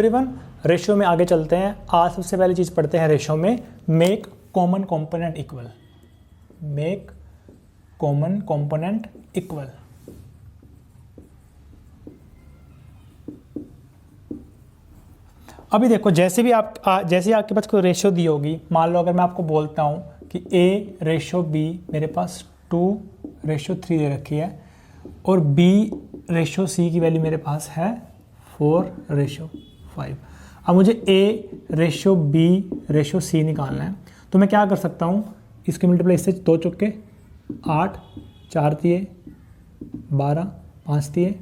Everyone, ratio में आगे चलते हैं। आज सबसे पहली चीज़ पढ़ते हैं रेशियो में, make common component equal. Make common component equal. अभी देखो, जैसे आपके पास कोई रेशियो दी होगी, मान लो अगर मैं आपको बोलता हूँ कि A रेशियो B मेरे पास 2:3 दे रखी है और B रेशियो C की वैल्यू मेरे पास है 4:5। अब मुझे A ratio B ratio C निकालना है, तो मैं क्या कर सकता हूँ, इसके मल्टीप्लाई इससे 2 चौके 8, 4 तिये 12, 5 तिये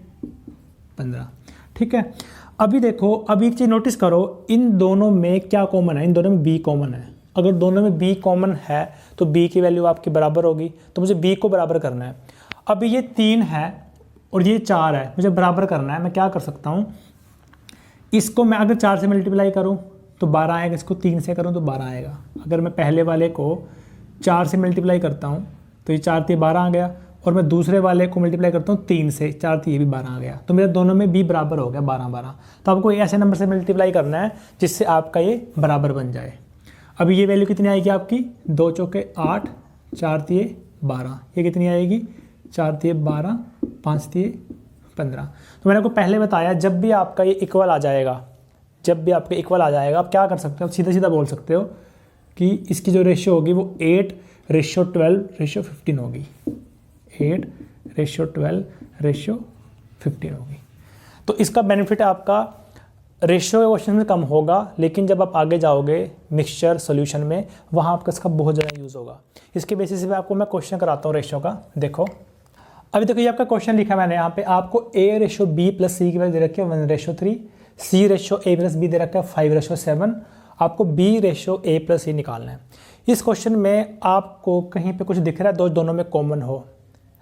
15। ठीक है। अभी देखो, अभी एक चीज़ नोटिस करो, इन दोनों में क्या कॉमन है, इन दोनों में B कॉमन है। अगर दोनों में B कॉमन है तो B की वैल्यू आपकी बराबर होगी, तो मुझे B को बराबर करना है। अभी ये 3 है और ये 4 है, मुझे बराबर करना है। मैं क्या कर सकता हूँ, इसको मैं अगर 4 से मल्टीप्लाई करूँ तो 12 आएगा, इसको 3 से करूँ तो 12 आएगा। अगर मैं पहले वाले को 4 से मल्टीप्लाई करता हूँ तो ये 4 तिये 12 आ गया, और मैं दूसरे वाले को मल्टीप्लाई करता हूँ 3 से, 4 तिये भी 12 आ गया। तो मेरे दोनों में B बराबर हो गया 12-12। तो आपको ऐसे नंबर से मल्टीप्लाई करना है जिससे आपका ये बराबर बन जाए। अभी ये वैल्यू कितनी आएगी आपकी, 2 चौके 8, 4 तिये 12। ये कितनी आएगी, 4 तिये 12, 5 तिये 15। तो मैंने आपको पहले बताया, जब भी आपका ये इक्वल आ जाएगा, आप क्या कर सकते हो, सीधा सीधा बोल सकते हो कि इसकी जो रेशियो होगी वो 8:12:15 होगी। 8:12:15 होगी। तो इसका बेनिफिट आपका रेशियो क्वेश्चन में कम होगा, लेकिन जब आप आगे जाओगे मिक्सचर सॉल्यूशन में, वहाँ आपका इसका बहुत ज़्यादा यूज़ होगा। इसके बेसिस पे आपको मैं क्वेश्चन कराता हूँ रेशियो का। देखो, अभी देखो, ये आपका क्वेश्चन लिखा है मैंने यहाँ पे, आपको A ratio B plus C की वैल्यू दे रखी है 1:3, C ratio A plus B दे रखा है 5:7, आपको B ratio A plus C निकालना है। इस क्वेश्चन में आपको कहीं पे कुछ दिख रहा है दोनों में कॉमन हो,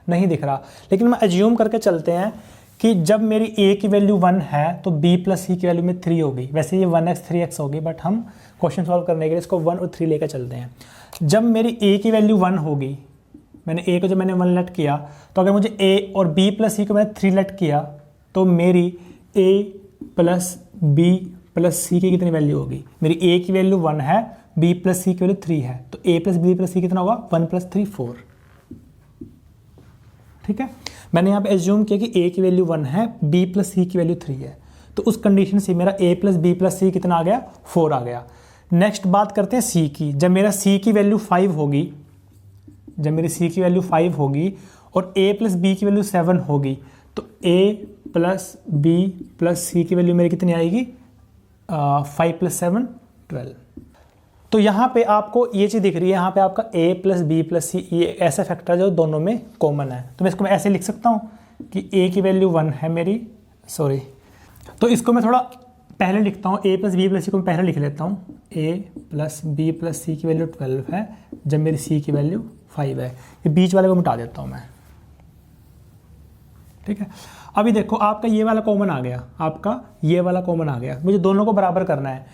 नहीं दिख रहा, लेकिन मैं एज्यूम करके चलते हैं कि जब मेरी A की वैल्यू 1 है तो B प्लस C की वैल्यू में 3 होगी। वैसे ये 1x 3x होगी, बट हम क्वेश्चन सॉल्व करने के लिए इसको 1 और 3 लेकर चलते हैं। जब मेरी A की वैल्यू 1 होगी, मैंने A को जब मैंने 1 लेट किया, तो अगर मुझे A और B प्लस C को मैंने 3 लेट किया, तो मेरी A plus B plus C की कितनी वैल्यू होगी, मेरी A की वैल्यू 1 है, B प्लस C की वैल्यू 3 है, तो A plus B plus C कितना होगा, 1 + 3 4। ठीक है। मैंने यहाँ पे एज्यूम किया कि A की वैल्यू 1 है, B प्लस C की वैल्यू 3 है, तो उस कंडीशन से मेरा A plus B plus C कितना आ गया, 4 आ गया। नेक्स्ट बात करते हैं C की। जब मेरा C की वैल्यू 5 होगी, जब मेरी C की वैल्यू 5 होगी और A प्लस B की वैल्यू 7 होगी, तो A plus B plus C की वैल्यू मेरी कितनी आएगी, 5 + 7 12। तो यहाँ पे आपको ये चीज़ दिख रही है, यहाँ पे आपका A plus B plus C, ये ऐसा फैक्टर है जो दोनों में कॉमन है। तो मैं इसको ऐसे लिख सकता हूँ कि A की वैल्यू 1 है मेरी, तो इसको मैं थोड़ा पहले लिखता हूँ, A plus B plus C को मैं पहले लिख लेता हूँ। A plus B plus C की वैल्यू 12 है, जब मेरी C की वैल्यू 5 है। ये बीच वाले को मिटा देता हूँ मैं। ठीक है। अभी देखो, आपका ये वाला कॉमन आ गया, आपका ये वाला कॉमन आ गया, मुझे दोनों को बराबर करना है।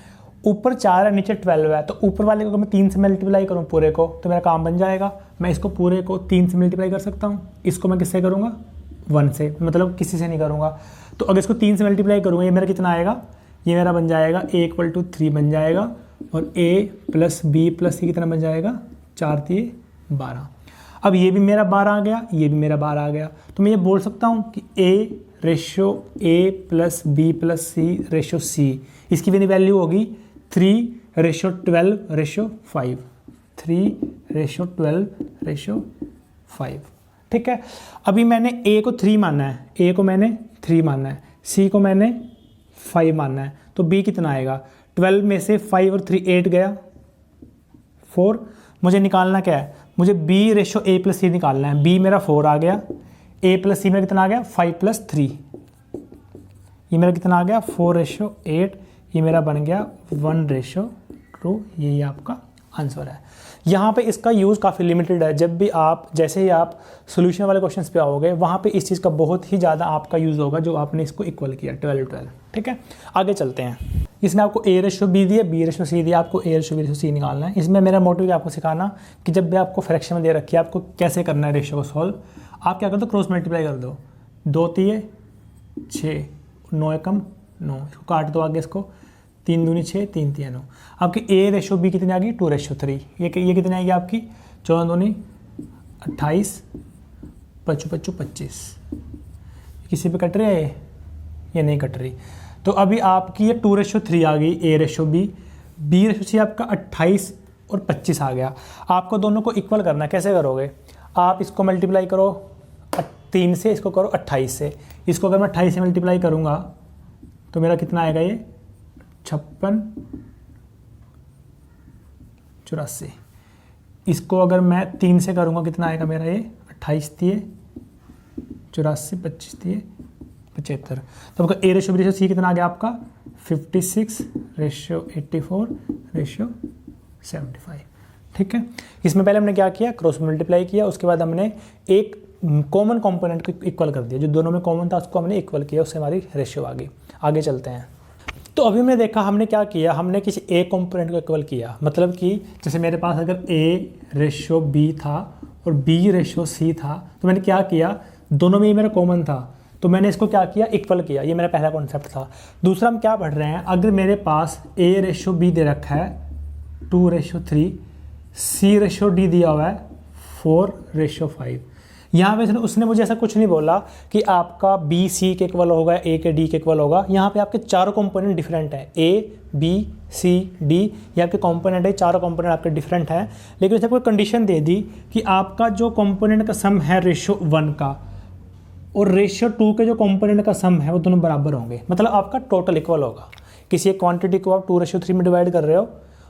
ऊपर 4 है, नीचे 12 है, तो ऊपर वाले को मैं 3 से मल्टीप्लाई करूँ पूरे को, तो मेरा काम बन जाएगा। मैं इसको पूरे को 3 से मल्टीप्लाई कर सकता हूँ, इसको मैं किससे करूँगा, 1 से, मतलब किसी से नहीं करूँगा। तो अगर इसको 3 से मल्टीप्लाई करूँगा, ये मेरा कितना आएगा, ये मेरा बन जाएगा A = 3 बन जाएगा, और A plus B plus C कितना बन जाएगा, 4 तिये 12। अब ये भी मेरा 12 आ गया, ये भी मेरा 12 आ गया, तो मैं ये बोल सकता हूँ कि A ratio A plus B plus C ratio C, इसकी भी वैल्यू होगी 3:12:5, 3:12:5। ठीक है। अभी मैंने A को 3 मानना है, A को मैंने 3 मानना है, C को मैंने 5 मानना है, तो B कितना आएगा, 12 में से 5 और 3 8 गया, 4। मुझे निकालना क्या है, मुझे B ratio A plus C निकालना है। B मेरा 4 आ गया, A प्लस C मेरा कितना आ गया, 5 + 3, ये मेरा कितना आ गया, 4:8, ये मेरा बन गया 1:2। ये आपका आंसर है। यहाँ पे इसका यूज़ काफ़ी लिमिटेड है। जब भी आप, जैसे ही आप सॉल्यूशन वाले क्वेश्चंस पे आओगे, वहाँ पे इस चीज़ का बहुत ही ज़्यादा आपका यूज़ होगा, जो आपने इसको इक्वल किया 12-12। ठीक है। आगे चलते हैं। इसमें आपको A रेशियो B दिया, B रेशियो C दिया, आपको A ratio B ratio C निकालना है। इसमें मेरा मोटिव है आपको सिखाना कि जब भी आपको फ्रैक्शन में दे रखी है, आपको कैसे करना है रेशियो को सॉल्व। आप क्या कर दो, क्रॉस मल्टीप्लाई कर दो, 2 तिये 6, 9 एकम 9, इसको काट दो आगे, इसको 3 दूनी 6, 3 3 9। आपकी A रेशो B कितनी आ गई 2:3। ये कितनी आएगी आपकी 14 दूनी 28, 5 5 25। किसी पे कट रही है ये नहीं कट रही। तो अभी आपकी ये 2:3 आ गई A ratio B ratio C आपका 28 और 25 आ गया। आपको दोनों को इक्वल करना है। कैसे करोगे? आप इसको मल्टीप्लाई करो 3 से, इसको करो 28 से। इसको अगर मैं 28 से मल्टीप्लाई करूँगा तो मेरा कितना आएगा ये 56 84। इसको अगर मैं 3 से करूँगा कितना आएगा मेरा ये 28 3 84 25 3 75। तो आपका A ratio B ratio C कितना आ गया आपका 56:84:75। ठीक है। इसमें पहले हमने क्या किया, क्रॉस मल्टीप्लाई किया, उसके बाद हमने एक कॉमन कंपोनेंट को इक्वल कर दिया, जो दोनों में कॉमन था उसको हमने इक्वल किया, उससे हमारी रेशियो आ गई। आगे चलते हैं। तो अभी हमने देखा हमने क्या किया, हमने किसी एक कंपोनेंट को इक्वल किया। मतलब कि जैसे मेरे पास अगर A रेशो B था और B रेशो C था, तो मैंने क्या किया, दोनों में ही मेरा कॉमन था तो मैंने इसको क्या किया, इक्वल किया। ये मेरा पहला कॉन्सेप्ट था। दूसरा हम क्या पढ़ रहे हैं, अगर मेरे पास A रेशो B दे रखा है 2:3, C रेशो D दिया हुआ है 4:5। यहाँ पे उसने मुझे ऐसा कुछ नहीं बोला कि आपका B C के इक्वल होगा, A के D के इक्वल होगा। यहाँ पे आपके चारों कंपोनेंट डिफरेंट हैं, A B C D, ये आपके कंपोनेंट है, चारों कंपोनेंट आपके डिफरेंट हैं। लेकिन उसने कोई कंडीशन दे दी कि आपका जो कंपोनेंट का सम है रेशो 1 का और रेशियो 2 के जो कंपोनेंट का सम है वो दोनों बराबर होंगे। मतलब आपका टोटल इक्वल होगा। किसी एक क्वांटिटी को आप 2:3 में डिवाइड कर रहे हो,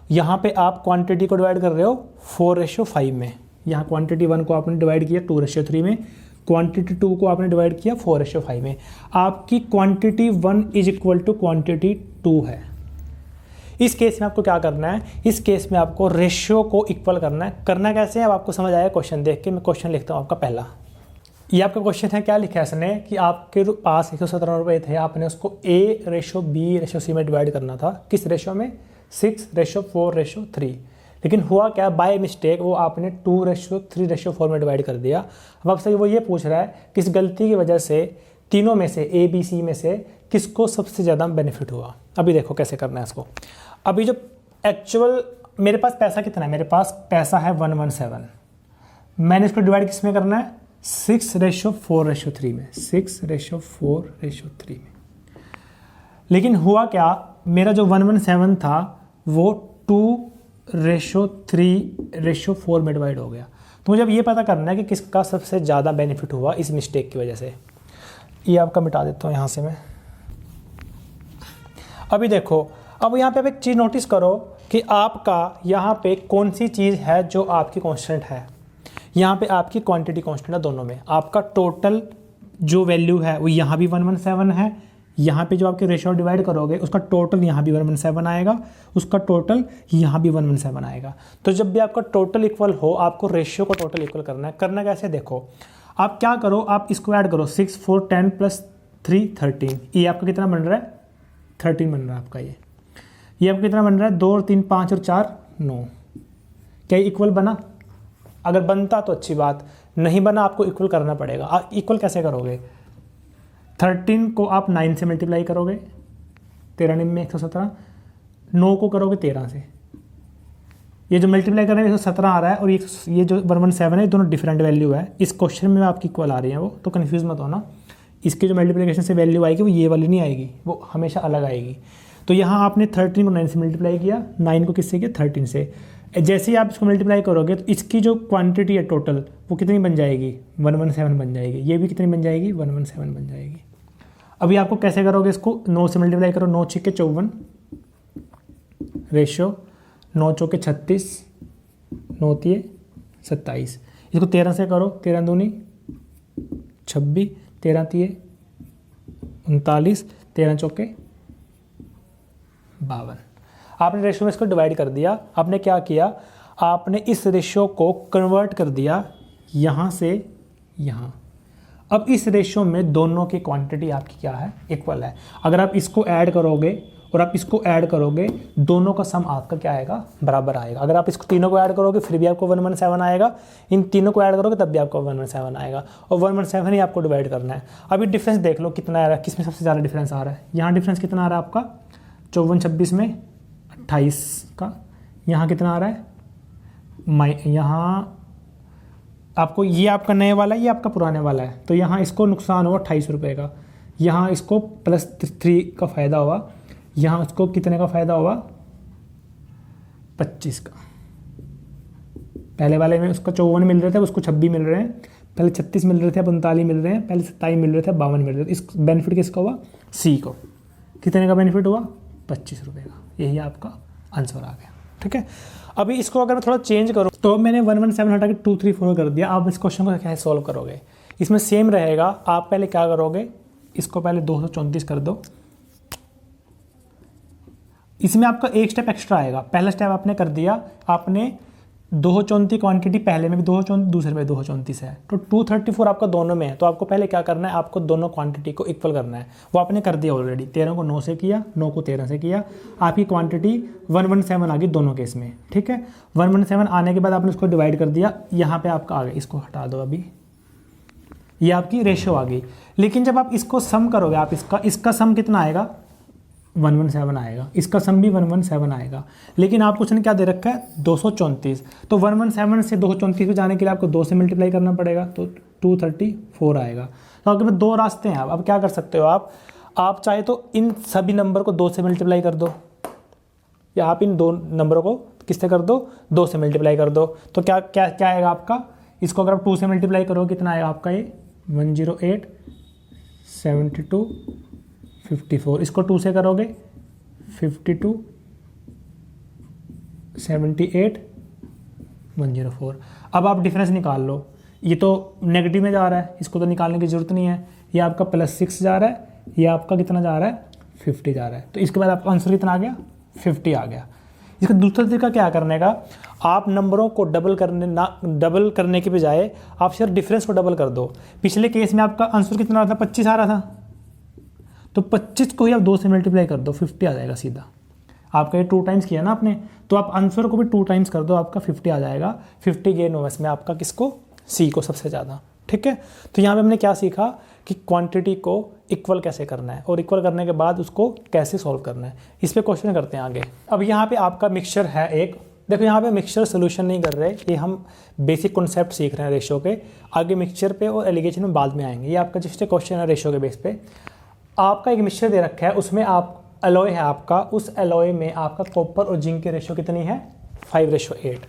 यहाँ पे आप क्वांटिटी को डिवाइड कर रहे हो 4:5 में। यहाँ क्वांटिटी 1 को आपने डिवाइड किया 2:3 में, क्वांटिटी 2 को आपने डिवाइड किया 4:5 में। आपकी quantity 1 is equal to quantity 2 है। इस केस में आपको क्या करना है, इस केस में आपको रेशियो को इक्वल करना है। करना कैसे है अब आपको समझ आया क्वेश्चन देख के। मैं क्वेश्चन लिखता हूँ आपका पहला। ये आपका क्वेश्चन है, क्या लिखा है इसने कि आपके पास 117 रुपये थे, आपने उसको A ratio B ratio C में डिवाइड करना था। किस रेशो में? 6:4:3। लेकिन हुआ क्या, बाय मिस्टेक वो आपने 2:3:4 में डिवाइड कर दिया। अब आपसे वो ये पूछ रहा है किस गलती की वजह से तीनों में से A B C में से किसको सबसे ज़्यादा बेनिफिट हुआ। अभी देखो कैसे करना है इसको। अभी जो एक्चुअल मेरे पास पैसा कितना है, मेरे पास पैसा है 117। मैंने इसको डिवाइड किस में करना है, 6:4:3 में, 6:4:3 में। लेकिन हुआ क्या, मेरा जो 117 था वो 2:3:4 में डिवाइड हो गया। तो मुझे अब ये पता करना है कि किसका सबसे ज़्यादा बेनिफिट हुआ इस मिस्टेक की वजह से। ये आपका मिटा देता हूँ यहाँ से मैं। अभी देखो, अब यहाँ पे आप एक चीज़ नोटिस करो कि आपका यहाँ पे कौन सी चीज़ है जो आपकी कांस्टेंट है। यहाँ पे आपकी क्वांटिटी कांस्टेंट है दोनों में। आपका टोटल जो वैल्यू है वो यहाँ भी 117 है, यहाँ पे जो आपके रेशियो डिवाइड करोगे उसका टोटल यहाँ भी 117 आएगा, उसका टोटल यहाँ भी 117 आएगा। तो जब भी आपका टोटल इक्वल हो, आपको रेशियो को टोटल इक्वल करना है। करना कैसे, देखो आप क्या करो, आप इसको ऐड करो, 6 4 10 + 3 13। ये आपका कितना बन रहा है, 13 बन रहा है आपका। ये आपका कितना बन रहा है, 2 और 3 5 और 4 9। क्या इक्वल बना? अगर बनता तो अच्छी बात, नहीं बना आपको इक्वल करना पड़ेगा। इक्वल कैसे करोगे, 13 को आप 9 से मल्टीप्लाई करोगे, 13 में 117, 9 को करोगे 13 से। ये जो मल्टीप्लाई कर रहे हैं 117 आ रहा है और ये जो 117 है, दोनों डिफरेंट वैल्यू है। इस क्वेश्चन में आपकी इक्वल आ रही है वो, तो कन्फ्यूज़ मत होना। इसकी जो मल्टीप्लिकेशन से वैल्यू आएगी वो ये वाली नहीं आएगी, वो हमेशा अलग आएगी। तो यहाँ आपने 13 को 9 से मल्टीप्लाई किया, 9 को किससे किया, 13 से। जैसे ही आप इसको मल्टीप्लाई करोगे तो इसकी जो क्वांटिटी है टोटल वो कितनी बन जाएगी, 117 बन जाएगी। ये भी कितनी बन जाएगी, 117 बन जाएगी। अभी आपको कैसे करोगे इसको, 9 से मल्टीप्लाई करो, 9 6 54 रेशो 9 चौके 36, 9 3 27। इसको 13 से करो, 13 दूनी 26, 13 3 39, 13 चौके 52। आपने रेशियो में इसको डिवाइड कर दिया। आपने क्या किया, आपने इस रेशियो को कन्वर्ट कर दिया यहाँ से यहाँ। अब इस रेशियो में दोनों की क्वांटिटी आपकी क्या है, इक्वल है। अगर आप इसको ऐड करोगे और आप इसको ऐड करोगे, दोनों का सम आपका क्या आएगा, बराबर आएगा। अगर आप इसको तीनों को ऐड करोगे फिर भी आपको 117 आएगा, इन तीनों को ऐड करोगे तब भी आपको 117 आएगा, और 117 ही आपको डिवाइड करना है। अभी डिफरेंस देख लो कितना आ रहा है, किसमें सबसे ज़्यादा डिफरेंस आ रहा है। यहाँ डिफरेंस कितना आ रहा है आपका 54-26 में 28 का। यहाँ कितना आ रहा है, यहाँ आपको ये आपका नए वाला है, ये आपका पुराने वाला है, तो यहाँ इसको नुकसान हुआ 28 रुपये का, यहाँ इसको +3 का फ़ायदा हुआ, यहाँ उसको कितने का फ़ायदा हुआ 25 का। पहले वाले में उसको 54 मिल रहे थे, उसको 26 मिल रहे हैं, पहले 36 मिल रहे थे, अब 39 मिल रहे हैं, पहले 27 मिल रहे थे, 52 मिल रहे थे। इस बेनिफिट किसका हुआ, सी को। कितने का बेनिफिट हुआ 25 रुपये का। यही आपका आंसर आ गया। ठीक है, अभी इसको अगर मैं थोड़ा चेंज करूँ तो मैंने 117 हटा के 234 कर दिया। आप इस क्वेश्चन को कैसे सॉल्व करोगे, इसमें सेम रहेगा। आप पहले क्या करोगे, इसको पहले 234 कर दो, इसमें आपका एक स्टेप एक्स्ट्रा आएगा। पहला स्टेप आपने कर दिया, आपने 234 क्वांटिटी पहले में भी 234, दूसरे में 234 है, तो 234 आपका दोनों में है। तो आपको पहले क्या करना है, आपको दोनों क्वांटिटी को इक्वल करना है। वो आपने कर दिया ऑलरेडी, 13 को 9 से किया, 9 को 13 से किया, आपकी क्वांटिटी 117 आ गई दोनों केस में। ठीक है, 117 आने के बाद आपने उसको डिवाइड कर दिया, यहाँ पे आपका आ गया, इसको हटा दो अभी, ये आपकी रेशियो आ गई। लेकिन जब आप इसको सम करोगे, आप इसका सम कितना आएगा 117 आएगा, इसका सम भी 117 आएगा। लेकिन आपको उसने क्या दे रखा है 234, तो 117 से 234 पे जाने के लिए आपको 2 से मल्टीप्लाई करना पड़ेगा, तो 234 आएगा। तो आपके पास दो रास्ते हैं। अब क्या कर सकते हो आप चाहे तो इन सभी नंबर को 2 से मल्टीप्लाई कर दो, या आप इन दो नंबरों को किससे कर दो, 2 से मल्टीप्लाई कर दो। तो क्या क्या क्या आएगा आपका, इसको अगर आप 2 से मल्टीप्लाई करोगे कितना आएगा आपका, ये 108 72 54, इसको 2 से करोगे 52 78 104। अब आप डिफरेंस निकाल लो, ये तो नेगेटिव में जा रहा है, इसको तो निकालने की ज़रूरत नहीं है। ये आपका +6 जा रहा है, ये आपका कितना जा रहा है 50 जा रहा है। तो इसके बाद आपका आंसर कितना आ गया 50 आ गया। इसका दूसरा तरीका क्या करने का, आप नंबरों को डबल करने के बजाय आप सिर्फ डिफरेंस को डबल कर दो। पिछले केस में आपका आंसर कितना आ रहा था 25 आ रहा था, तो 25 को ही आप 2 से मल्टीप्लाई कर दो, 50 आ जाएगा सीधा। आपका ये 2 टाइम्स किया ना आपने, तो आप आंसर को भी 2 टाइम्स कर दो, आपका 50 आ जाएगा। 50 गेन हुआ इसमें आपका किसको, सी को सबसे ज़्यादा। ठीक है, तो यहाँ पे हमने क्या सीखा कि क्वांटिटी को इक्वल कैसे करना है, और इक्वल करने के बाद उसको कैसे सॉल्व करना है। इस पर क्वेश्चन करते हैं आगे। अब यहाँ पे आपका मिक्सचर है एक, देखो यहाँ पे मिक्सचर सोल्यूशन नहीं कर रहे, ये हम बेसिक कॉन्सेप्ट सीख रहे हैं रेशो के। आगे मिक्सचर पे और एलिगेशन में बाद में आएंगे। ये आपका जस्ट क्वेश्चन है रेशो के बेस पे। आपका एक मिक्सचर दे रखा है, उसमें आप एलॉय है आपका, उस एलॉय में आपका कॉपर और जिंक की रेशो कितनी है 5:8।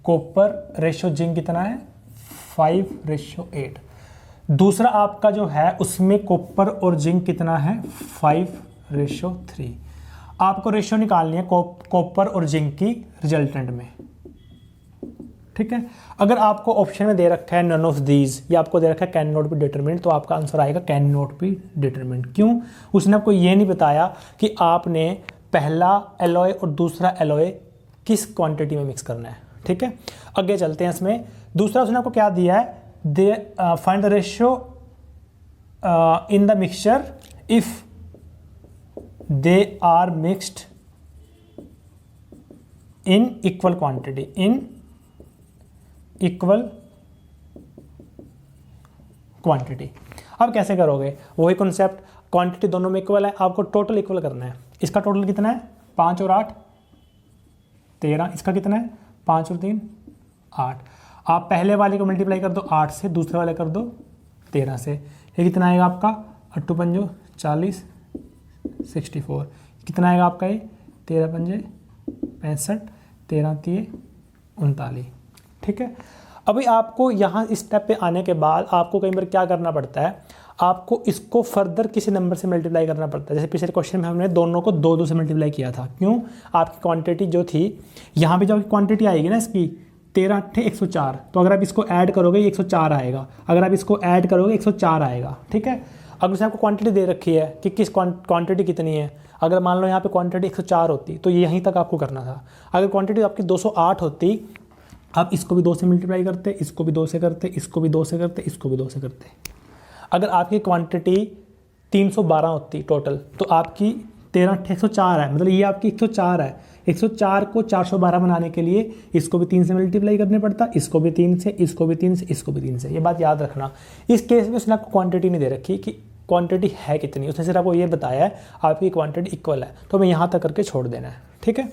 कॉपर रेशो जिंक कितना है 5:8। दूसरा आपका जो है उसमें कॉपर और जिंक कितना है 5:3। आपको रेशो निकालनी है कॉपर और जिंक की रिजल्टेंट में। ठीक है, अगर आपको ऑप्शन में दे रखा है नन ऑफ दीज, या आपको दे रखा है कैन नॉट बी डिटरमिन्ड, तो आपका आंसर आएगा कैन नॉट बी डिटरमिन्ड। क्यों, उसने आपको ये नहीं बताया कि आपने पहला एलॉय और दूसरा एलॉय किस क्वांटिटी में मिक्स करना है। ठीक है, आगे चलते हैं। इसमें दूसरा उसने आपको क्या दिया है, find the ratio in the mixture if they are mixed in equal quantity, in equal quantity. अब कैसे करोगे, वही कॉन्सेप्ट, क्वांटिटी दोनों में इक्वल है, आपको टोटल इक्वल करना है। इसका टोटल कितना है 5 और 8 13, इसका कितना है 5 और 3 8। आप पहले वाले को मल्टीप्लाई कर दो 8 से, दूसरे वाले कर दो 13 से। ये कितना आएगा आपका 8 पंजो 40 64। कितना आएगा आपका ये 13 पंजे 65 13 3 39। ठीक है, अभी आपको यहाँ इस स्टेप पे आने के बाद आपको कई बार क्या करना पड़ता है, आपको इसको फर्दर किसी नंबर से मल्टीप्लाई करना पड़ता है। जैसे पिछले क्वेश्चन में हमने दोनों को 2 से मल्टीप्लाई किया था। क्यों, आपकी क्वांटिटी जो थी, यहाँ पे जो आपकी क्वांटिटी आएगी ना इसकी 13 8 104, तो अगर आप इसको ऐड करोगे 104 आएगा, अगर आप इसको ऐड करोगे 104 आएगा। ठीक है, अगर उसने आपको क्वांटिटी दे रखी है कि किस क्वांटिटी कितनी है, अगर मान लो यहाँ पे क्वांटिटी 104 होती तो यहीं तक आपको करना था। अगर क्वांटिटी आपकी 208 होती, आप इसको भी 2 से मल्टीप्लाई करते, इसको भी 2 से करते, इसको भी 2 से करते, इसको भी 2 से करते। अगर आपकी क्वांटिटी 312 होती टोटल, तो आपकी 13 8 104 है, मतलब ये आपकी 104 है। 104 को 412 बनाने के लिए इसको भी 3 से मल्टीप्लाई करने पड़ता, इसको भी 3 से, इसको भी 3 से, इसको भी 3 से। ये बात याद रखना। इस केस में उसने आपको क्वांटिटी नहीं दे रखी कि क्वांटिटी है कितनी, उसने सिर्फ आपको ये बताया है आपकी क्वांटिटी इक्वल है, तो हमें यहाँ तक करके छोड़ देना है। ठीक है,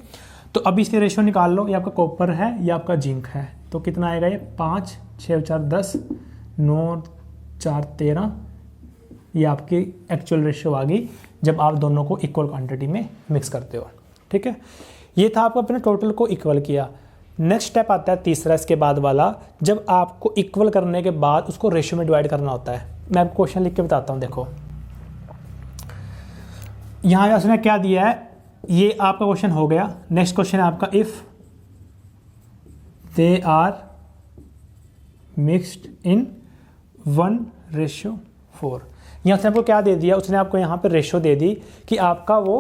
तो अभी इसके रेशियो निकाल लो। ये आपका कॉपर है, ये आपका जिंक है, तो कितना आएगा ये 5 6 4 10 9 4 13। ये आपकी एक्चुअल रेशियो आ गई जब आप दोनों को इक्वल क्वांटिटी में मिक्स करते हो। ठीक है, ये था आपको अपने टोटल को इक्वल किया। नेक्स्ट स्टेप आता है तीसरा इसके बाद वाला, जब आपको इक्वल करने के बाद उसको रेशियो में डिवाइड करना होता है। मैं आपको क्वेश्चन लिख के बताता हूँ। देखो यहाँ उसने क्या दिया है, ये आपका क्वेश्चन हो गया। नेक्स्ट क्वेश्चन है आपका, if they are mixed in 1:4। यहाँ से आपको क्या दे दिया, उसने आपको यहाँ पे रेशियो दे दी कि आपका वो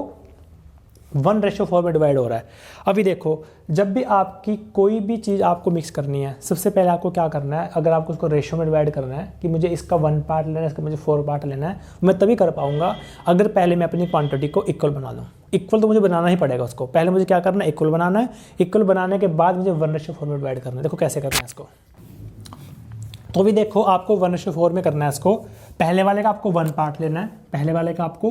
1:4 में डिवाइड हो रहा है। अभी देखो, जब भी आपकी कोई भी चीज़ आपको मिक्स करनी है, सबसे पहले आपको क्या करना है, अगर आपको उसको रेशियो में डिवाइड करना है कि मुझे इसका 1 पार्ट लेना है, इसका मुझे 4 पार्ट लेना है, मैं तभी कर पाऊंगा अगर पहले मैं अपनी क्वांटिटी को इक्वल बना दूँ। इक्वल तो मुझे बनाना ही पड़ेगा उसको, पहले मुझे क्या करना है, इक्वल बनाना है। इक्वल बनाने के बाद मुझे 1:4 में डिवाइड करना है। देखो कैसे करना है इसको, तो भी देखो आपको 1:4 में करना है इसको। पहले वाले का आपको 1 पार्ट लेना है, पहले वाले का आपको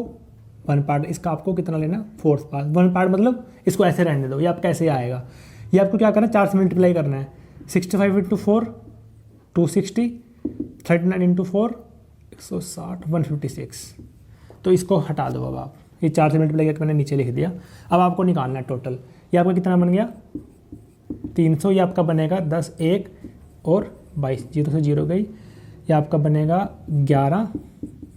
1 पार्ट, इसका आपको कितना लेना, 4 पार्ट। 1 पार्ट मतलब इसको ऐसे रहने दो, ये आपका ऐसे आएगा। ये आपको क्या करना है, 4 से मल्टीप्लाई करना है। 65 × 4 260, 39 × 4 160, 156। तो इसको हटा दो। अब आप ये 4 से मल्टीप्लाई करके मैंने नीचे लिख दिया। अब आपको निकालना है टोटल। ये आपका कितना बन गया 300। ये आपका बनेगा 10 1 और 22, 0 से 0 गई। ये आपका बनेगा 11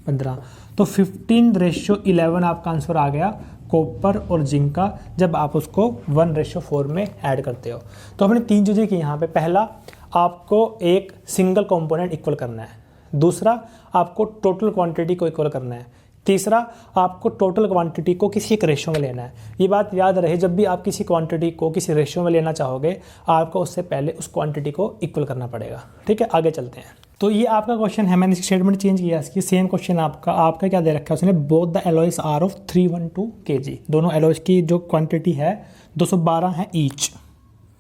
15। तो 15:11 आपका आंसर आ गया कॉपर और जिंक का, जब आप उसको 1:4 में ऐड करते हो। तो हमने 3 चीज़ें की यहाँ पे। पहला, आपको एक सिंगल कंपोनेंट इक्वल करना है। दूसरा, आपको टोटल क्वांटिटी को इक्वल करना है। तीसरा, आपको टोटल क्वांटिटी को किसी एक रेशियो में लेना है। ये बात याद रहे, जब भी आप किसी क्वांटिटी को किसी रेशियो में लेना चाहोगे, आपको उससे पहले उस क्वांटिटी को इक्वल करना पड़ेगा। ठीक है, आगे चलते हैं। तो ये आपका क्वेश्चन है, मैंने स्टेटमेंट चेंज किया इसकी। सेम क्वेश्चन आपका क्या दे रखा है उसने, both the alloys are of 312 kg। दोनों एलॉयज की जो क्वांटिटी है 212 है ईच,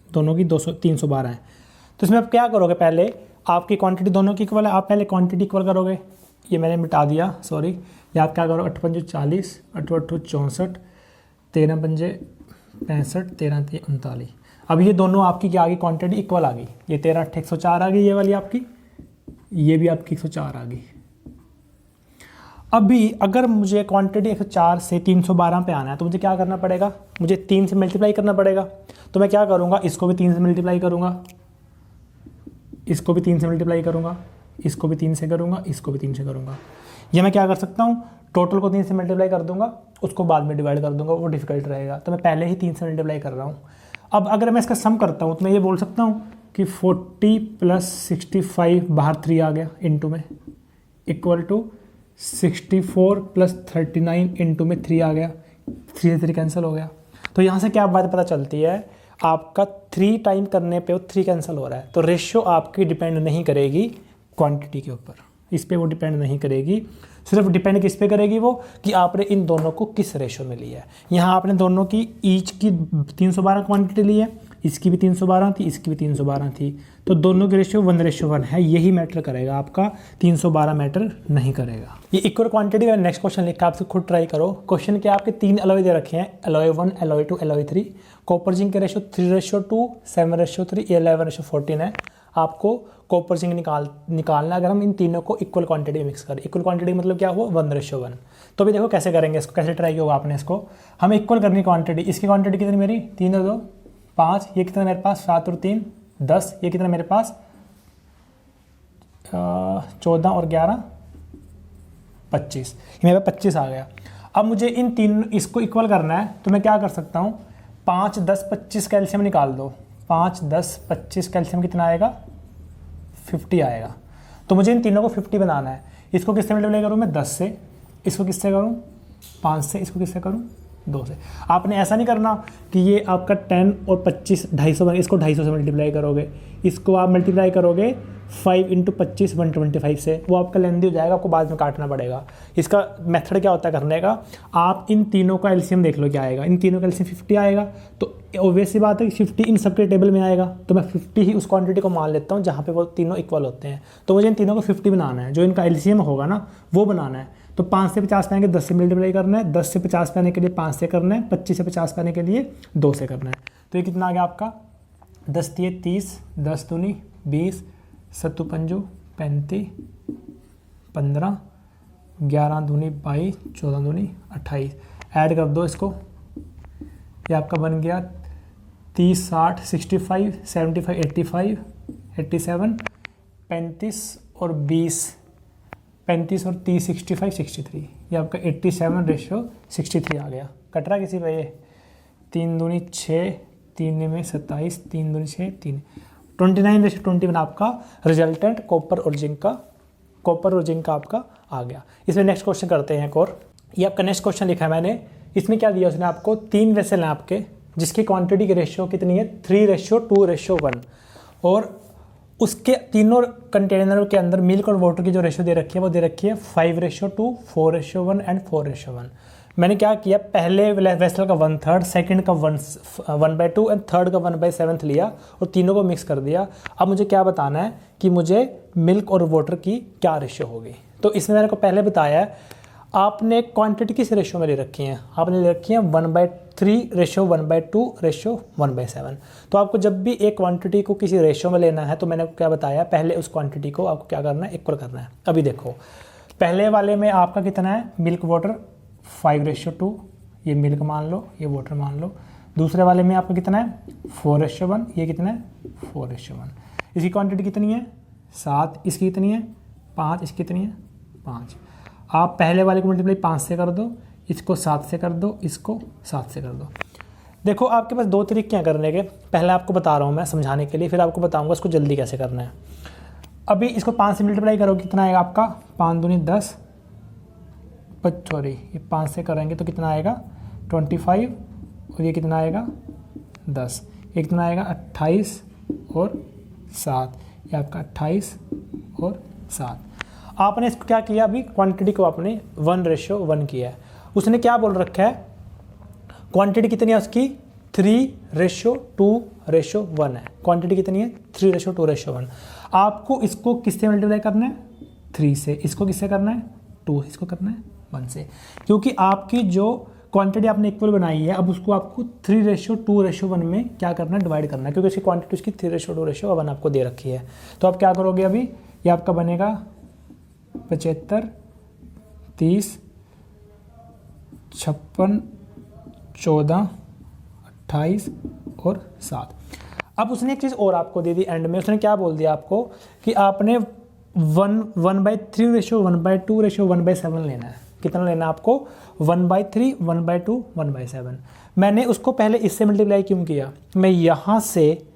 दोनों की 312 है। तो इसमें आप क्या करोगे, पहले आपकी क्वांटिटी दोनों की इक्वल है, आप पहले क्वांटिटी इक्वल करोगे। ये मैंने मिटा दिया, सॉरी। या आप क्या करो, 8 5 40, 8 8 64, 13 5 65, 13 3 39। अब ये दोनों आपकी क्या आ गई, क्वांटिटी इक्वल आ गई। ये 13 8 104 आ गई, ये वाली आपकी, ये भी आपकी 104 आ गई। अभी अगर मुझे क्वांटिटी 104 से 312 पे आना है, तो मुझे क्या करना पड़ेगा, मुझे 3 से मल्टीप्लाई करना पड़ेगा। तो मैं क्या करूँगा, इसको भी 3 से मल्टीप्लाई करूँगा, इसको भी 3 से मल्टीप्लाई करूँगा, इसको भी 3 से करूँगा, इसको भी 3 से करूँगा। या मैं क्या कर सकता हूँ, टोटल को 3 से मल्टीप्लाई कर दूंगा, उसको बाद में डिवाइड कर दूंगा, वो डिफिकल्ट रहेगा। तो मैं पहले ही 3 से मल्टीप्लाई कर रहा हूँ। अब अगर मैं इसका सम करता हूँ, तो मैं ये बोल सकता हूँ कि 40 + 65 बाहर 3 आ गया इनटू में, इक्वल टू 64 + 39 इनटू में 3 आ गया। 3 से 3 कैंसिल हो गया। तो यहाँ से क्या बात पता चलती है, आपका 3 टाइम करने पे वो 3 कैंसिल हो रहा है। तो रेशियो आपकी डिपेंड नहीं करेगी क्वांटिटी के ऊपर, इस पे वो डिपेंड नहीं करेगी। सिर्फ डिपेंड किस पे करेगी वो, कि आपने इन दोनों को किस रेशियो में लिया है। यहाँ आपने दोनों की ईच की 312 क्वांटिटी ली है, इसकी भी 312 थी, इसकी भी 312 थी, तो दोनों की रेशियो 1:1 है। यही मैटर करेगा, आपका 312 मैटर नहीं करेगा। ये इक्वल क्वांटिटी का नेक्स्ट क्वेश्चन लिखा, आपसे खुद ट्राई करो। क्वेश्चन के आपके 3 अलॉय दे रखे हैं, alloy 1, alloy 2, alloy 3। Copper zinc के रेशियो 3:2, 7:3, 11:14 है। आपको कॉपर जिंक निकालना, अगर हम इन तीनों को इक्वल क्वांटिटी में मिक्स करें। इक्वल क्वांटिटी मतलब क्या हुआ, 1:1। तो अभी देखो कैसे करेंगे इसको, कैसे ट्राई किया होगा आपने इसको। हमें इक्वल करनी क्वांटिटी, इसकी क्वांटिटी कितनी मेरी, 3 और 2 5, ये कितना मेरे पास 7 और 3 10, ये कितना मेरे पास 14 और 11 25, ये मेरे पास 25 आ गया। अब मुझे इन तीन इसको इक्वल करना है, तो मैं क्या कर सकता हूँ, 5 10 25 कैल्शियम निकाल दो। 5 10 25 कैल्शियम कितना आएगा, 50 आएगा। तो मुझे इन तीनों को 50 बनाना है। इसको किससे मल्टीप्लाई करूँ मैं, 10 से। इसको किससे करूँ, 5 से। इसको किससे करूँ, 2 से। आपने ऐसा नहीं करना कि ये आपका 10 और 25 250 इसको 250 से मल्टीप्लाई करोगे, इसको आप मल्टीप्लाई करोगे 5 × 25 125 से, वो आपका लेंदी हो जाएगा, आपको बाद में काटना पड़ेगा। इसका मेथड क्या होता है करने का, आप इन तीनों का एलसीएम देख लो क्या आएगा, इन तीनों का एलसीएम 50 आएगा, तो ऑब्वियस सी बात है कि 50 इन सबके टेबल में आएगा, तो मैं 50 ही उस क्वांटिटी को मान लेता हूँ जहाँ पे वो तीनों इक्वल होते हैं। तो मुझे इन तीनों को 50 बनाना है, जो इनका एलसीएम होगा ना वो बनाना है। तो 5 से 50 पे आएंगे 10 से मल्टीप्लाई करना है, 10 से 50 पे आने के लिए 5 से करना है, 25 से 50 पे आने के लिए 2 से करना है। तो ये कितना आ गया आपका 10 × 30, 10 दूनी 20, 7 पंजो 35, 15, 11 दूनी 22, 14 दूनी 28। ऐड कर दो इसको, ये आपका बन गया 30, 60, 65, 75, 85, 87, 35 और 20, 35 और 30 65, 63। ये आपका 87:63 आ गया। कट रहा किसी पे ये 3 दूनी 6, 3 में 27, 3 दूनी 6, 3 29:21 आपका रिजल्टेंट कॉपर और जिंक का आपका आ गया। इसमें नेक्स्ट क्वेश्चन करते हैं एक और। ये आपका नेक्स्ट क्वेश्चन लिखा है मैंने, इसमें क्या दिया उसने आपको, 3 वेसल हैं आपके जिसकी क्वांटिटी की रेशियो कितनी है 3:2:1 और उसके तीनों कंटेनर के अंदर मिल्क और वाटर की जो रेशियो दे रखी है वो दे रखी है 5:2, 4:1 एंड 4:1। मैंने क्या किया, पहले वेसल का 1/3, सेकंड का 1/2 एंड थर्ड का 1/7 लिया और तीनों को मिक्स कर दिया। अब मुझे क्या बताना है कि मुझे मिल्क और वाटर की क्या रेशियो होगी। तो इसमें मैंने को पहले बताया है, आपने क्वांटिटी किस रेशियो में ले रखी है, आपने ले रखी है 1/3:1/2:1/7। तो आपको जब भी एक क्वांटिटी को किसी रेशियो में लेना है तो मैंने क्या बताया, पहले उस क्वांटिटी को आपको क्या करना है, इक्वल करना है। अभी देखो पहले वाले में आपका कितना है, मिल्क वाटर 5:2, ये मिल्क मान लो, ये वाटर मान लो। दूसरे वाले में आपका कितना है 4:1, ये कितना है 4:1। इसकी क्वांटिटी कितनी है 7, इसकी कितनी है 5, इसकी कितनी है 5। आप पहले वाले को मल्टीप्लाई 5 से कर दो, इसको 7 से कर दो, इसको 7 से कर दो। देखो आपके पास 2 तरीके हैं करने के, पहले आपको बता रहा हूँ मैं समझाने के लिए, फिर आपको बताऊँगा इसको जल्दी कैसे करना है। अभी इसको 5 से मल्टीप्लाई करो, कितना आएगा आपका 5 दूनी 10, सॉरी ये 5 से करेंगे तो कितना आएगा 25 और ये कितना आएगा 10, ये कितना आएगा 28 और 7, ये आपका 28 और 7। आपने इसको क्या किया, अभी क्वांटिटी को आपने 1:1 किया है। उसने क्या बोल रखा है, क्वांटिटी कितनी है उसकी 3:2:1 है। क्वांटिटी कितनी है 3:2:1। आपको इसको किससे मल्टीप्लाई करना है 3 से, इसको किससे करना है 2, इसको करना है 1 से, क्योंकि आपकी जो क्वांटिटी आपने इक्वल बनाई है अब उसको आपको 3:2:1 में क्या करना है, डिवाइड करना है, क्योंकि उसकी क्वांटिटी उसकी 3:2:1 आपको दे रखी है। तो आप क्या करोगे, अभी ये आपका बनेगा 75, 30, 56, 14, 28 और 7। अब उसने एक चीज़ और आपको दे दी एंड में, उसने क्या बोल दिया आपको कि आपने 1/3:1/2:1/7 लेना है। कितना लेना है आपको 1/3, 1/2, 1/7। मैंने उसको पहले इससे मल्टीप्लाई क्यों किया, मैं यहाँ से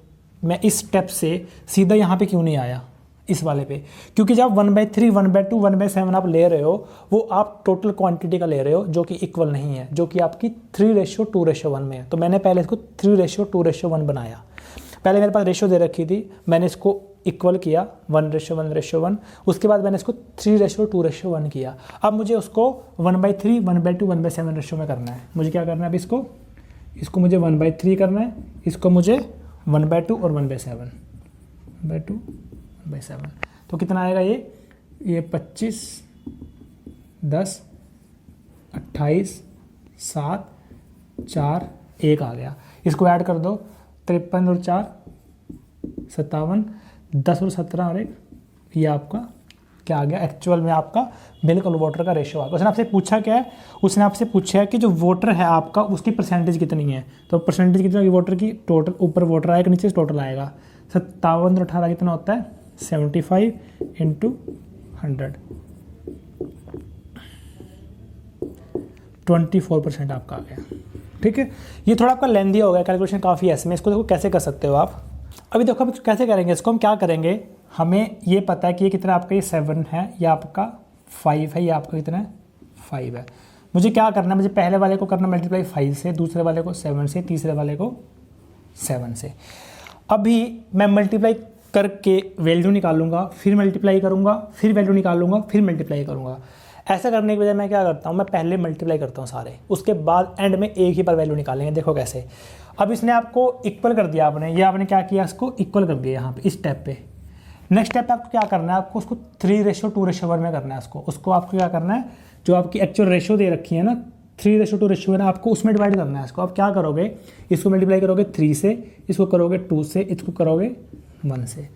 मैं इस स्टेप से सीधा यहाँ पे क्यों नहीं आया इस वाले पे, क्योंकि जब 1/3, 1/2, 1/7 आप ले रहे हो वो आप टोटल क्वांटिटी का ले रहे हो जो कि इक्वल नहीं है, जो कि आपकी 3:2:1 में है। तो मैंने पहले इसको 3:2:1 बनाया। पहले मेरे पास रेशियो दे रखी थी, मैंने इसको इक्वल किया 1:1:1, उसके बाद मैंने इसको 3:2:1 किया। अब मुझे उसको 1/3, 1/2, 1/7 रेशियो में करना है। मुझे क्या करना है, अब इसको मुझे 1/3 करना है, इसको मुझे 1/2 और 1/7, 1/2, 1/7। तो कितना आएगा ये 25, 10, 28, 7, 4, 1 आ गया। इसको ऐड कर दो 53 और 4 57, 10 और 17 और 1, ये आपका क्या आ गया, एक्चुअल में आपका मिल्क और वाटर का रेशियो आ गया। उसने आपसे पूछा क्या है, उसने आपसे पूछा है कि जो वाटर है आपका उसकी परसेंटेज कितनी है। तो परसेंटेज कितनी होगी वाटर की, टोटल ऊपर वाटर आएगा नीचे टोटल आएगा। 57 और 18 कितना होता है 75 × 100, 24% आपका आ गया। ठीक है, ये थोड़ा आपका लेंदी हो गया, कैलकुलेशन काफ़ी है इसमें। इसको देखो कैसे कर सकते हो आप। अभी देखो अब कैसे करेंगे इसको, हम क्या करेंगे, हमें ये पता है कि ये कितना आपका, ये 7 है, ये आपका 5 है, ये आपका कितना है 5 है। मुझे क्या करना है, मुझे पहले वाले को करना मल्टीप्लाई 5 से, दूसरे वाले को 7 से, तीसरे वाले को 7 से। अभी मैं मल्टीप्लाई करके वैल्यू निकालूंगा, फिर मल्टीप्लाई करूंगा, फिर वैल्यू निकालूंगा, फिर मल्टीप्लाई करूंगा। ऐसा करने की बजाय मैं क्या करता हूँ, मैं पहले मल्टीप्लाई करता हूँ सारे, उसके बाद एंड में एक ही बार वैल्यू निकालेंगे। देखो कैसे, अब इसने आपको इक्वल कर दिया, आपने ये आपने क्या किया, इसको इक्वल कर दिया यहाँ पे इस स्टेप पे। नेक्स्ट स्टेप पे आपको क्या करना है, आपको उसको 3:2:1 में करना है। उसको आपको क्या करना है, जो आपकी एक्चुअल रेशो दे रखी है ना 3:2:1 आपको उसमें डिवाइड करना है इसको। आप क्या करोगे, इसको मल्टीप्लाई करोगे 3 से, इसको करोगे 2 से, इसको करोगे 1 से।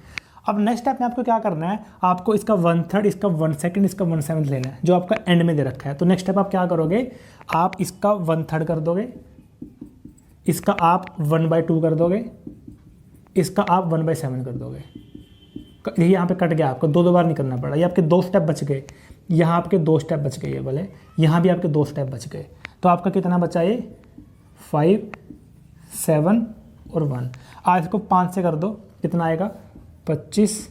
अब नेक्स्ट स्टेप में आपको क्या करना है, आपको इसका 1/3, इसका 1/2, इसका 1/7 लेना है, जो आपका एंड में दे रखा है। तो नेक्स्ट स्टेप आप क्या करोगे, आप इसका 1/3 कर दोगे, इसका आप 1/2 कर दोगे, इसका आप 1/7 कर दोगे। ये यहाँ पे कट गया, आपको दो बार नहीं करना पड़ा, ये आपके 2 स्टेप बच गए, यहाँ आपके 2 स्टेप बच गए, ये बोले यहाँ भी आपके 2 स्टेप बच गए। तो आपका कितना बचा, ये 5, 7 और 1। आज इसको 5 से कर दो, कितना आएगा 25,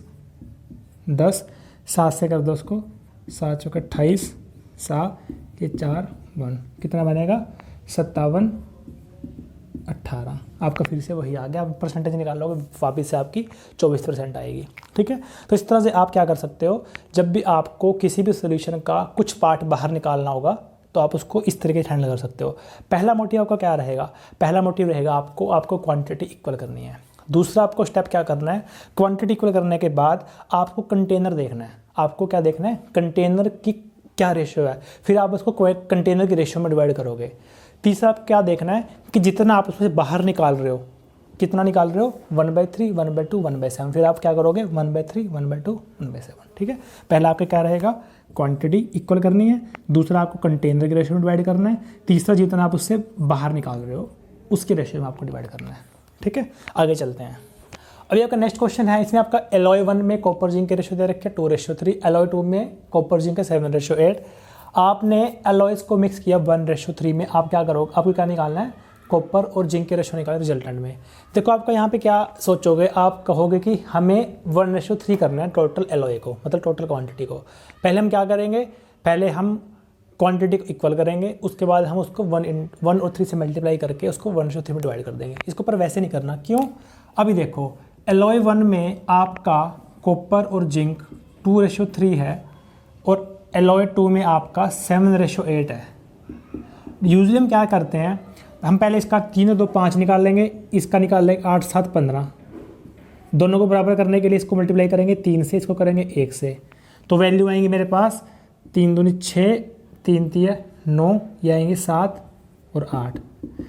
10, 7 से कर दो उसको, 7 चौके 28, 7 ये 4 1, कितना बनेगा 57, 18। आपका फिर से वही आ गया, आप परसेंटेज निकाल लोगे वापस से आपकी 24% आएगी। ठीक है, तो इस तरह से आप क्या कर सकते हो, जब भी आपको किसी भी सोल्यूशन का कुछ पार्ट बाहर निकालना होगा तो आप उसको इस तरीके से हैंडल कर सकते हो। पहला मोटिव आपका क्या रहेगा, पहला मोटिव रहेगा आपको क्वांटिटी इक्वल करनी है। दूसरा आपको स्टेप क्या करना है, क्वांटिटी इक्वल करने के बाद आपको कंटेनर देखना है। आपको क्या देखना है, कंटेनर की क्या रेशियो है, फिर आप उसको कंटेनर की रेशियो में डिवाइड करोगे। तीसरा आप क्या देखना है कि जितना आप उसमें बाहर निकाल रहे हो, कितना निकाल रहे हो 1/3, 1/2, 1/7, फिर आप क्या करोगे 1/3, 1/2, 1/7। ठीक है, पहला आपका क्या रहेगा, क्वांटिटी इक्वल करनी है, दूसरा आपको कंटेनर की रेशियो में डिवाइड करना है, तीसरा जितना आप उससे बाहर निकाल रहे हो उसके रेशियो में आपको डिवाइड करना है। ठीक है, आगे चलते हैं। अभी आपका नेक्स्ट क्वेश्चन है, इसमें आपका एलॉय 1 में कॉपर जिंक के रेशियो दे रखे 2:3, एलॉय 2 में कॉपर जिंक का 7:8। आपने एलॉयज को मिक्स किया 1:3 में। आप क्या करोगे, आपको क्या निकालना है, कॉपर और जिंक के रेशियो निकालना रिजल्टेंट में। देखो आपका यहाँ पे क्या सोचोगे, आप कहोगे कि हमें 1:3 करना है टोटल एलॉय को, मतलब टोटल क्वांटिटी को। पहले हम क्या करेंगे, पहले हम क्वांटिटी को इक्वल करेंगे, उसके बाद हम उसको 1 और 3 से मल्टीप्लाई करके उसको 1:3 में डिवाइड कर देंगे। इसको पर वैसे नहीं करना, क्यों, अभी देखो एलॉय 1 में आपका कॉपर और जिंक 2:3 है और एलॉय 2 में आपका 7:8 है। यूजुअली हम क्या करते हैं, हम पहले इसका 3 और 2 5 निकाल लेंगे, इसका निकाल लेंगे 8 7 15। दोनों को बराबर करने के लिए इसको मल्टीप्लाई करेंगे 3 से, इसको करेंगे 1 से, तो वैल्यू आएंगी मेरे पास 3 दूनी 6, 3 3 9, ये आएंगे 7 और 8।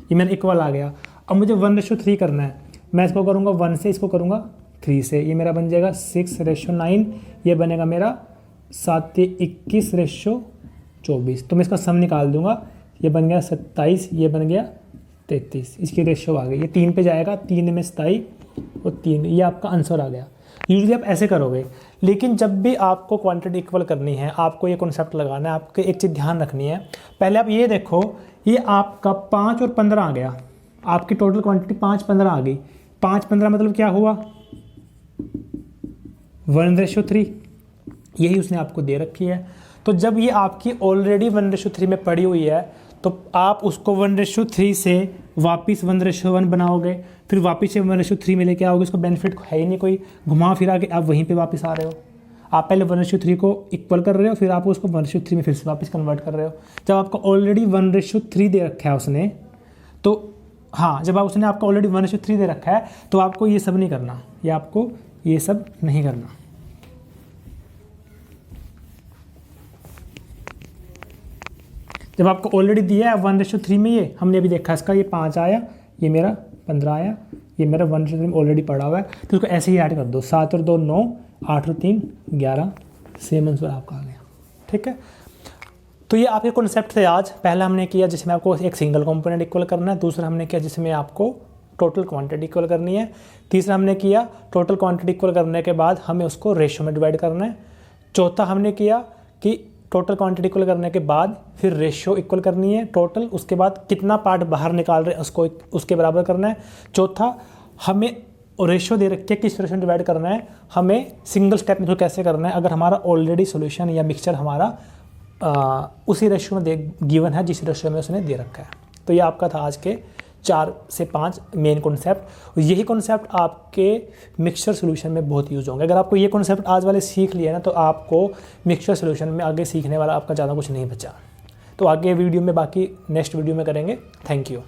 ये मेरा इक्वल आ गया। अब मुझे 1:3 करना है, मैं इसको करूँगा 1 से, इसको करूँगा 3 से, ये मेरा बन जाएगा 6:9, ये बनेगा मेरा 7 21:24। तो मैं इसका सम निकाल दूंगा, ये बन गया 27, ये बन गया 33, इसकी रेशियो आ गई। ये 3 पे जाएगा, 3 में 27 और 3, ये आपका आंसर आ गया। यूजुअली आप ऐसे करोगे, लेकिन जब भी आपको क्वांटिटी इक्वल करनी है, आपको ये कॉन्सेप्ट लगाना है, आपको एक चीज़ ध्यान रखनी है। पहले आप ये देखो, ये आपका 5 और 15 आ गया, आपकी टोटल क्वांटिटी 5 15 आ गई। 5 15 मतलब क्या हुआ 1:3, यही उसने आपको दे रखी है। तो जब ये आपकी ऑलरेडी 1:3 में पड़ी हुई है, तो आप उसको 1:3 से वापस 1:1 बनाओगे, फिर वापस से 1:3 में लेके आओगे। इसको बेनिफिट है ही नहीं कोई, घुमा फिरा के आप वहीं पे वापस आ रहे हो। आप पहले 1:3 को इक्वल कर रहे हो, फिर आप उसको 1:3 में फिर से वापस कन्वर्ट कर रहे हो। जब आपको ऑलरेडी 1:3 दे रखा है उसने, तो हाँ, जब आप उसने आपको ऑलरेडी 1:3 दे रखा है, तो आपको ये सब नहीं करना, ये आपको ये सब नहीं करना। जब आपको ऑलरेडी दिया है 1:3 में, ये हमने अभी देखा इसका, ये 5 आया, ये मेरा 15 आया, ये मेरा 1:3 में ऑलरेडी पड़ा हुआ है, तो उसको ऐसे ही ऐड कर दो। 7 और 2 9, 8 और 3 11, सेम आंसर आपका आ गया। ठीक है, तो ये आपके कॉन्सेप्ट थे आज। पहला हमने किया जिसमें आपको एक सिंगल कंपोनेंट इक्वल करना है, दूसरा हमने किया जिसमें आपको टोटल क्वांटिटी इक्वल करनी है, तीसरा हमने किया टोटल क्वांटिटी इक्वल करने के बाद हमें उसको रेशियो में डिवाइड करना है, चौथा हमने किया कि टोटल क्वांटिटी इक्वल करने के बाद फिर रेशियो इक्वल करनी है टोटल, उसके बाद कितना पार्ट बाहर निकाल रहे हैं उसको उसके बराबर करना है। चौथा, हमें रेशियो दे रखे किस रेशियो में डिवाइड करना है, हमें सिंगल स्टेप में तो कैसे करना है। अगर हमारा ऑलरेडी सॉल्यूशन या मिक्सचर हमारा उसी रेशियो में गिवन है जिस रेशियो में उसने दे रखा है। तो ये आपका था आज के 4 से 5 मेन कॉन्सेप्ट। यही कॉन्सेप्ट आपके मिक्सचर सोल्यूशन में बहुत यूज होंगे। अगर आपको ये कॉन्सेप्ट आज वाले सीख लिया ना तो आपको मिक्सचर सोल्यूशन में आगे सीखने वाला आपका ज़्यादा कुछ नहीं बचा। तो आगे वीडियो में बाकी नेक्स्ट वीडियो में करेंगे। Thank you.